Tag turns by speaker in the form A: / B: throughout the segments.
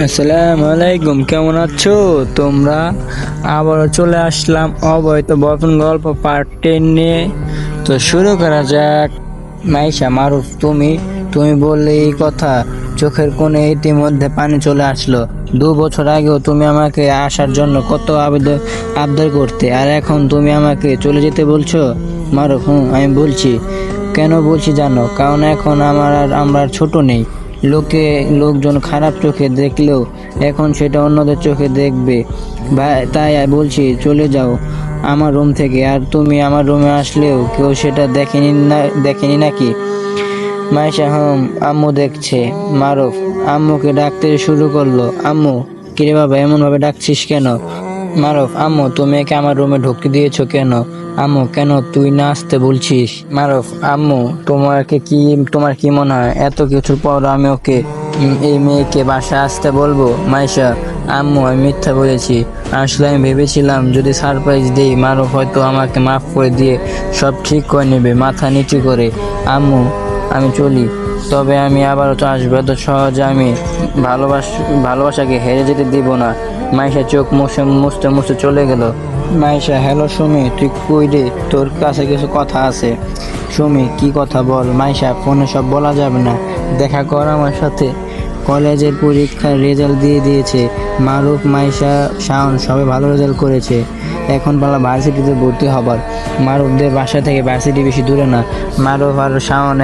A: আসসালামু আলাইকুম, কেমন আছো তোমরা? আবারও চলে আসলাম অবৈধ বপন গল্প পার্ট 10 নিয়ে। তো শুরু করা যাক। মাইশা, মারুফ, তুমি বললে এই কথা, চোখের কোণে ইতিমধ্যে পানি চলে আসলো। 2 বছর আগেও তুমি আমাকে আসার জন্য কত আবদার করতে, আর এখন তুমি আমাকে চলে যেতে বলছো। মারুফ: আমি বলছি। কেন বলছি জানো? কারণ এখন আমরা আর ছোট নেই। লোকজন খারাপ চোখে দেখলেও এখন সেটা অন্যদের চোখে দেখবে। তাই বলছি, চলে যাও আমার রুম থেকে। আর তুমি আমার রুমে আসলেও কেউ সেটা দেখেনি নাকি? মাইশা: আম্মু দেখছে। মারুফ আম্মুকে ডাকতে শুরু করলো। আম্মু? কিরে বাবা, এমন ভাবে ডাকছিস কেন? মারুফ: আম্মু, তুমি একে আমার রুমে ঢুকতে দিয়েছো কেন? আম্মু: কেন, তুই না আসতে বলছিস? মারুফ: আম্মু, তোমার কি মনে হয় এত কিছুর পর আমি ওকে এই মেয়েকে বাসায় আসতে বলবো? মাইশা: আম্মু, আমি মিথ্যা বলেছি। আসলে আমি ভেবেছিলাম যদি সারপ্রাইজ দিই, মারুফ হয়তো আমাকে মাফ করে দিয়ে সব ঠিক করে নেবে মাথা নিচু করে। আম্মু, আমি চলি, তবে আমি আবারও তো আসবো। এত সহজে আমি ভালোবাসাকে হেরে যেতে দিব না। মাইশা চোখ মুছতে মুছতে চলে গেল। মাইশা: হ্যালো সুমি, তুই কই রে? তোর কাছে কিছু কথা আছে। সুমি: কি কথা বল। মাইশা: ফোনে সব বলা যাবে না, দেখা কর আমার সাথে। কলেজের পরীক্ষার রেজাল্ট দিয়ে দিয়েছে। মারুফ, মাইশা, শাওন সবাই ভালো রেজাল্ট করেছে। এখন পালা ভার্সিটিতে ভর্তি হবার। মারুফদের বাসা থেকে ভার্সিটি বেশি দূরে না। মারুফ আর শাওন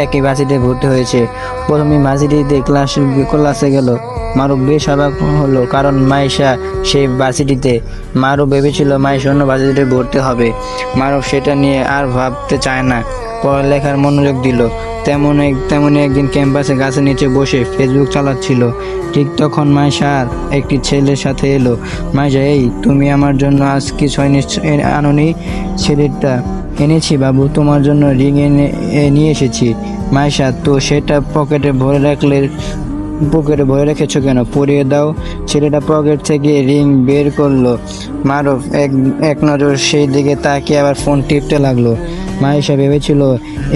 A: একই ভার্সিটিতে ভর্তি হয়েছে। প্রথমে ভার্সিটিতে ক্লাসে গেল। মারুফ বেশ অবাক হলো, কারণ মাইশা সেই ভার্সিটিতে। মারুফ ভেবেছিল মাইশা অন্য ভার্সিটিতে ভর্তি হবে। মারুফ সেটা নিয়ে আর ভাবতে চায় না, পড়ালেখার মনোযোগ দিল। তেমনই একদিন ক্যাম্পাসে গাছের নিচে বসে ফেসবুক চালাচ্ছিল। ঠিক তখন মাইশার একটি ছেলের সাথে এলো। মাইশা: এই, তুমি আমার জন্য আজ কিছু আনোনি? ছেলেটা: এনেছি বাবু, তোমার জন্য রিং নিয়ে এসেছি। মাইশা: তো সেটা পকেটে ভরে রেখেছো কেন? পরিয়ে দাও। ছেলেটা পকেট থেকে রিং বের করলো। মারুফ এক নজর সেই দিকে তাকিয়ে আবার ফোন টিপতে লাগলো। মাইশা ভেবেছিল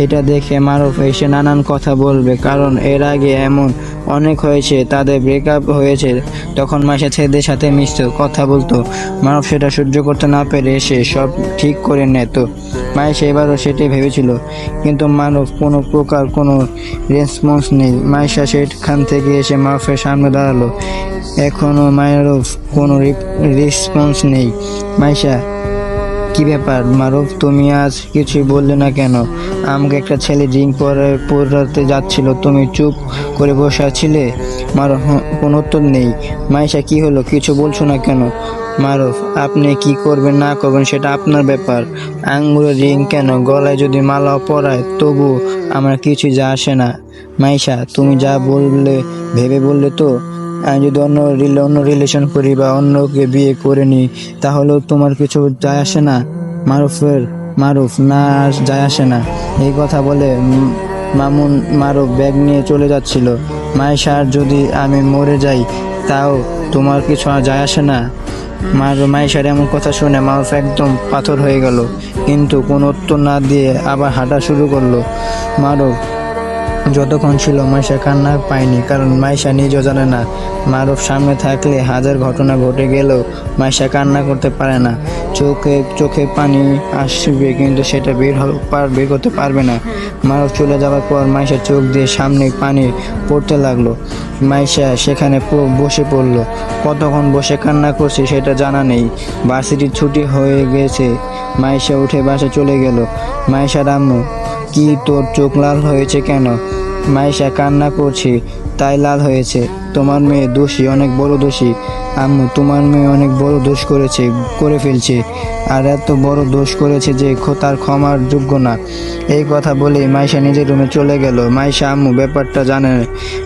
A: এটা দেখে মারুফ এসে নানান কথা বলবে, কারণ এর আগে এমন অনেক হয়েছে, তাদের ব্রেকআপ হয়েছে। তখন মাইশা ছেলেদের সাথে মিশতো, কথা বলতো। মারুফ সেটা সহ্য করতে না পেরে এসে সব ঠিক করে নিত। মাইশা এবারও সেটাই ভেবেছিল, কিন্তু মারুফ কোনো রেসপন্স নেই। মাইশা সেখান থেকে এসে মারুফের সামনে দাঁড়ালো। এখনো মারুফ কোনো রেসপন্স নেই। মাইশা: কি ব্যাপার মারুফ, তুমি আজ কিছুই বললে না কেন? আমাকে একটা ছেলে রিং পরাতে যাচ্ছিল, তুমি চুপ করে বসে আছিলে। মারুফ: কোনো উত্তর নেই। মাইশা: কি হলো, কিছু বলছো না কেন? মারুফ: আপনি কি করবেন না করবেন সেটা আপনার ব্যাপার। আঙ্গুলের রিং কেন, গলায় যদি মালাও পরায় তবু আমার কিছু যা আসে না। মাইশা: তুমি যা বললে ভেবে বললে তো? আমি যদি অন্য রিলেশন করি বা অন্যকে বিয়ে করে নিই, তাহলেও তোমার কিছু যায় আসে না? মারুফ: না, যায় আসে না। এই কথা বলে মারুফ ব্যাগ নিয়ে চলে যাচ্ছিল। মাইশা: আর যদি আমি মরে যাই, তাও তোমার কিছু যায় আসে না? মাইশার এমন কথা শুনে মারুফ একদম পাথর হয়ে গেল, কিন্তু কোনো উত্তর না দিয়ে আবার হাঁটা শুরু করলো। মারুফ যতক্ষণ ছিল মাইশা কান্না পায়নি, কারণ মাইশা নিজেও জানে না মারুফ সামনে থাকলে হাজার ঘটনা ঘটে গেলেও মাইশা কান্না করতে পারে না। চোখে পানি আসবে, কিন্তু সেটা বের করতে পারবে না। মারুফ চলে যাওয়ার পর মাইশার চোখ দিয়ে সামনে পানি পড়তে লাগলো। মাইশা সেখানে বসে পড়লো। কতক্ষণ বসে কান্না করছে সেটা জানা নেই। ভার্সিটির ছুটি হয়ে গেছে। মাইশা উঠে বাসায় চলে গেল। মাইশার আম্মু: কি, তোর চোখ লাল হয়েছে কেন? মাইশা: কান্না করছি তাই লাল হয়েছে। তোমার মেয়ে দোষী, অনেক বড় দোষী। আম্মু: তোমার মেয়ে অনেক বড় দোষ করে ফেলছে, আর এত বড় দোষ করেছে যে তার ক্ষমার যোগ্য না। এই কথা বলেই মাইশা নিজের রুমে চলে গেল। মাইশা আম্মু ব্যাপারটা জানে,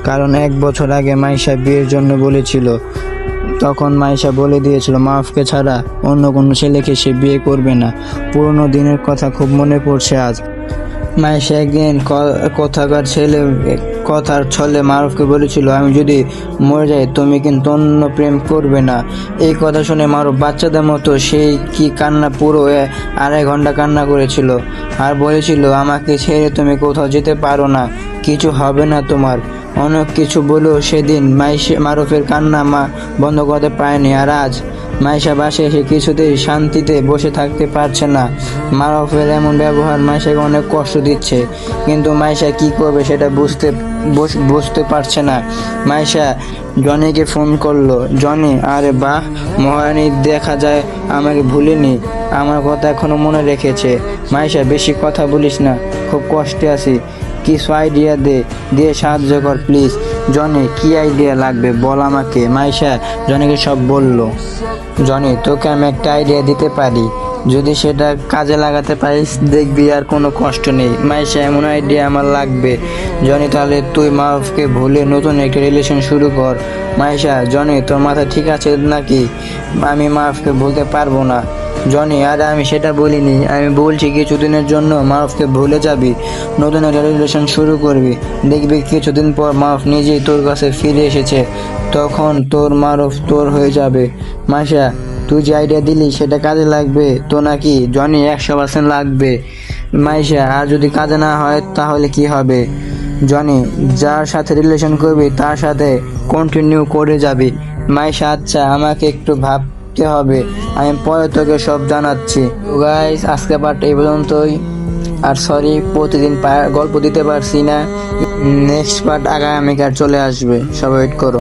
A: কারণ 1 বছর আগে মাইশা বিয়ের জন্য বলেছিল। তখন মাইশা বলে দিয়েছিল মারুফকে ছাড়া অন্য কোনো ছেলেকে সে বিয়ে করবে না। পুরোনো দিনের কথা খুব মনে পড়ছে আজ। মাইশা একদিন কথার ছলে মারুফকে বলেছিল, আমি যদি মরে যাই তুমি কিন্তু অন্য প্রেম করবে না। এই কথা শুনে মারুফ বাচ্চাদের মতো সেই কি কান্না, পুরো 2.5 ঘন্টা কান্না করেছিল আর বলেছিল, আমাকে ছেড়ে তুমি কোথাও যেতে পারো না, কিছু হবে না তোমার। অনেক কিছু বলেও সেদিন মারুফের কান্না বন্ধ করতে পারেনি। আর আজ মাইশা বাসায় এসে কিছুতেই শান্তিতে বসে থাকতে পারছে না। মারুফের এমন ব্যবহার মাইশাকে অনেক কষ্ট দিচ্ছে, কিন্তু মাইশা কি করবে সেটা বুঝতে পারছে না। মাইশা জনিকে ফোন করলো। জনি, আরে বাহ মহারানী, দেখা যায় আমাকে ভুলিনি, আমার কথা এখনো মনে রেখেছে। মাইশা, বেশি কথা বলিস না, খুব কষ্টে আছি, কিছু আইডিয়া দিয়ে সাহায্য কর প্লিজ। জনি, কি আইডিয়া লাগবে বল আমাকে। মাইশা জনিকে সব বলল। জনি, তোকে আমি একটা আইডিয়া দিতে পারি, যদি সেটা কাজে লাগাতে পারিস দেখবি আর কোনো কষ্ট নেই। মাইশা, এমন আইডিয়া আমার লাগবে। জনি, তাহলে তুই মারুফকে ভুলে নতুন একটা রিলেশন শুরু কর। মাইশা, জনি তোর মাথা ঠিক আছে নাকি? আমি মারুফকে ভুলতে পারবো না। জনি, আরে আমি সেটা বলিনি, আমি বলছি কিছুদিনের জন্য মারুফকে ভুলে যাবি, নতুন একটা রিলেশন শুরু করবি, দেখবি কিছুদিন পর মারুফ নিজেই তোর কাছে ফিরে এসেছে, তখন তোর মারুফ তোর হয়ে যাবে। মাইশা, তুই যে আইডিয়া দিলি সেটা কাজে লাগবে তো নাকি? জনি, 100% লাগবে। মাইশা, আর যদি কাজে না হয় তাহলে কি হবে? জনি, যার সাথে রিলেশন করবি তার সাথে কন্টিনিউ করে যাবি। মাইশা, আচ্ছা আমাকে একটু ভাবতে হবে, আমি পরে তোকে সব জানাচ্ছি। তো গাইস, আজকে পার্ট এই পর্যন্তই। আর সরি প্রতিদিন গল্প দিতে পারছি না, নেক্সট পার্ট আগামীকাল চলে আসবে, সবাই ওয়েট করো।